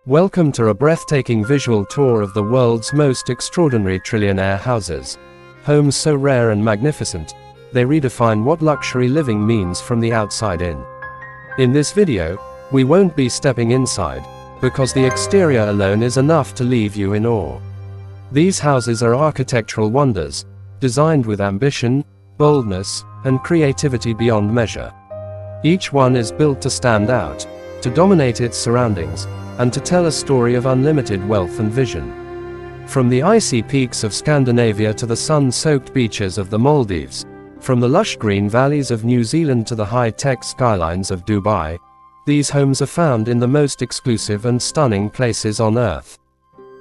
Welcome to a breathtaking visual tour of the world's most extraordinary trillionaire houses. Homes so rare and magnificent, they redefine what luxury living means from the outside in. In this video, we won't be stepping inside, because the exterior alone is enough to leave you in awe. These houses are architectural wonders, designed with ambition, boldness, and creativity beyond measure. Each one is built to stand out, to dominate its surroundings, and to tell a story of unlimited wealth and vision. From the icy peaks of Scandinavia to the sun-soaked beaches of the Maldives, from the lush green valleys of New Zealand to the high-tech skylines of Dubai, these homes are found in the most exclusive and stunning places on Earth.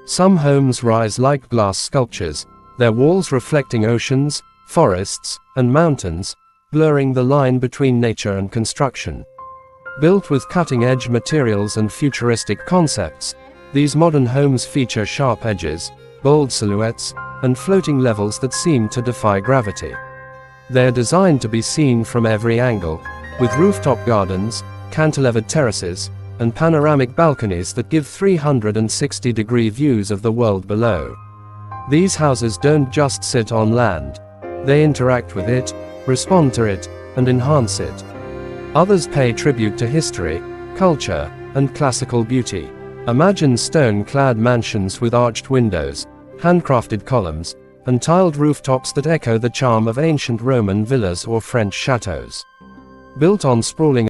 Some homes rise like glass sculptures, their walls reflecting oceans, forests, and mountains, blurring the line between nature and construction. Built with cutting-edge materials and futuristic concepts, these modern homes feature sharp edges, bold silhouettes, and floating levels that seem to defy gravity. They're designed to be seen from every angle, with rooftop gardens, cantilevered terraces, and panoramic balconies that give 360-degree views of the world below. These houses don't just sit on land. They interact with it, respond to it, and enhance it. Others pay tribute to history, culture, and classical beauty. Imagine stone-clad mansions with arched windows, handcrafted columns, and tiled rooftops that echo the charm of ancient Roman villas or French chateaus. Built on sprawling